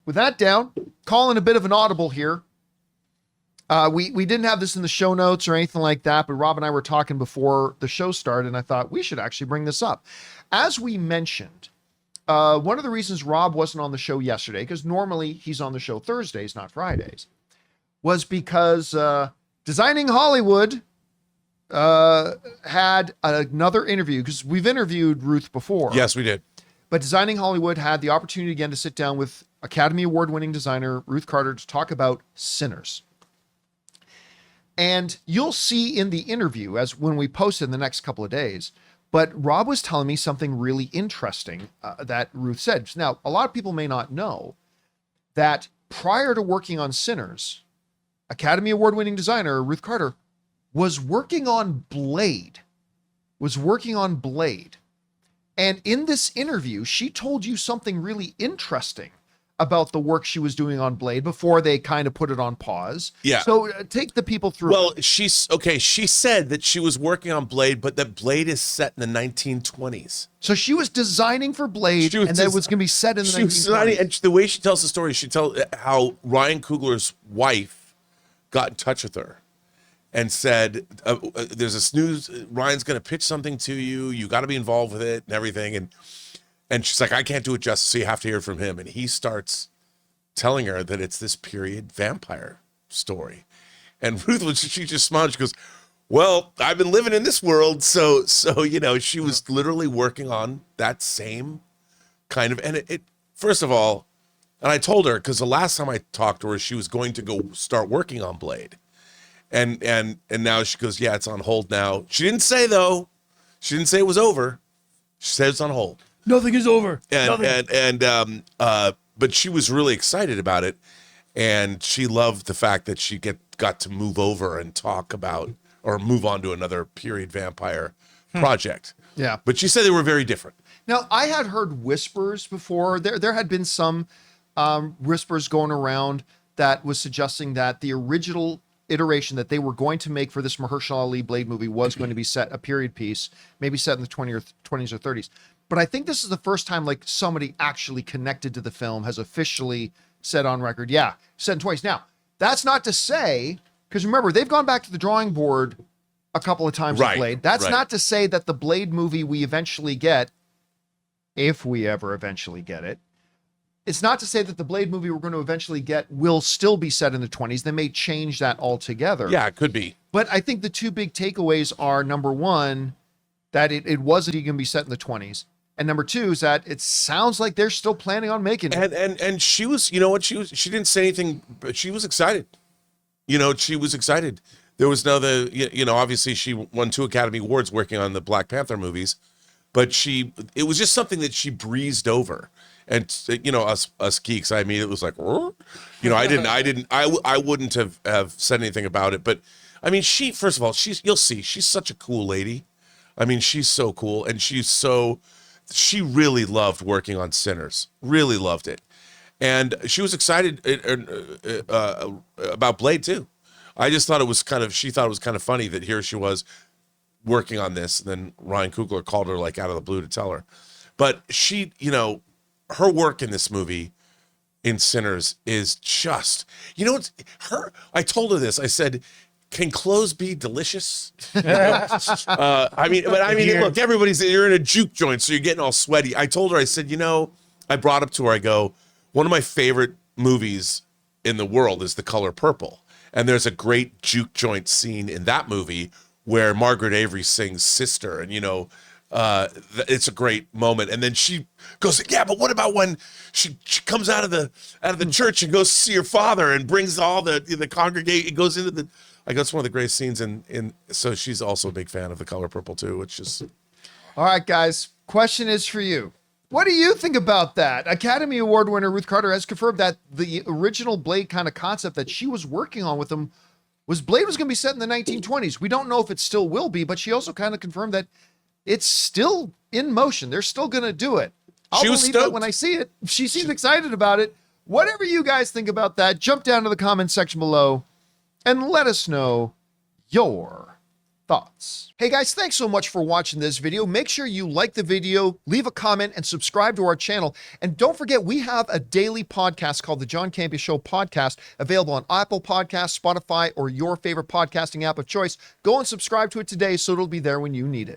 with that down, calling a bit of an audible here. We didn't have this in the show notes or anything like that, but Rob and I were talking before the show started, and I thought we should actually bring this up. As we mentioned, one of the reasons Rob wasn't on the show yesterday, because normally he's on the show Thursdays, not Fridays, was because Designing Hollywood had another interview, because we've interviewed Ruth before. Yes, we did. But Designing Hollywood had the opportunity again to sit down with Academy Award-winning designer Ruth Carter to talk about Sinners. And you'll see in the interview, as when we post it in the next couple of days, but Rob was telling me something really interesting that Ruth said. Now, a lot of people may not know that prior to working on Sinners, Academy Award-winning designer Ruth Carter was working on Blade. And in this interview, she told you something really interesting about the work she was doing on Blade before they kind of put it on pause. Yeah. So take the people through. Well, she said that she was working on Blade, but that Blade is set in the 1920s. So she was designing for Blade, and that was going to be set in the 1920s. And the way she tells the story, she tells how Ryan Coogler's wife got in touch with her and said, there's this news, Ryan's going to pitch something to you. You got to be involved with it and everything. And she's like, I can't do it justice, so you have to hear from him. And he starts telling her that it's this period vampire story. And Ruth, she just smiled. She goes, well, I've been living in this world. So she was literally working on that same kind of, and it first of all, and I told her, because the last time I talked to her, she was going to go start working on Blade. And now she goes, yeah, it's on hold now. She didn't say, though. She didn't say it was over. She said it's on hold. Nothing is over. But she was really excited about it, and she loved the fact that she got to move over and talk about or move on to another period vampire project. Yeah. But she said they were very different. Now, I had heard whispers before. There had been some whispers going around that was suggesting that the original iteration that they were going to make for this Mahershala Ali Blade movie was going to be set a period piece, maybe set in the 20s or 30s. But I think this is the first time like somebody actually connected to the film has officially said on record, yeah, set in twice. Now, that's not to say, because remember, they've gone back to the drawing board a couple of times with Blade. That's not to say that the Blade movie we eventually get, if we ever eventually get it, it's not to say that the Blade movie we're going to eventually get will still be set in the 20s. They may change that altogether. Yeah, it could be. But I think the two big takeaways are, number one, that it wasn't going to be set in the 20s. And number two is that it sounds like they're still planning on making it. And she was, you know what, she didn't say anything, but she was excited. She was excited. There was obviously she won 2 Academy Awards working on the Black Panther movies, but it was just something that she breezed over. And us geeks, I mean, it was like, I wouldn't have said anything about it. But I mean, first of all, you'll see, she's such a cool lady. I mean, she's so cool, and she really loved working on Sinners, really loved it. And she was excited about Blade too. I just thought she thought it was kind of funny that here she was working on this, and then Ryan Coogler called her like out of the blue to tell her. But she, her work in this movie, in Sinners, is just, I told her this, I said, can clothes be delicious? Look, everybody's, you're in a juke joint, so you're getting all sweaty. I told her, I said, I brought up to her, I go, one of my favorite movies in the world is The Color Purple. And there's a great juke joint scene in that movie where Margaret Avery sings Sister, and it's a great moment. And then she goes, yeah, but what about when she comes out of the church and goes to see her father and brings all the congregation, it goes into I go, it's one of the great scenes so she's also a big fan of The Color Purple too, which is. All right, guys, question is for you. What do you think about that? Academy Award winner Ruth Carter has confirmed that the original Blade kind of concept that she was working on with him was Blade was going to be set in the 1920s. We don't know if it still will be, but she also kind of confirmed that it's still in motion. They're still going to do it. I'll believe it when I see it. She seems excited about it. Whatever you guys think about that, jump down to the comment section below and let us know your thoughts. Hey guys, thanks so much for watching this video. Make sure you like the video, leave a comment, and subscribe to our channel. And don't forget, we have a daily podcast called the John Campea Show podcast, available on Apple Podcasts, Spotify, or your favorite podcasting app of choice. Go and subscribe to it today so it'll be there when you need it.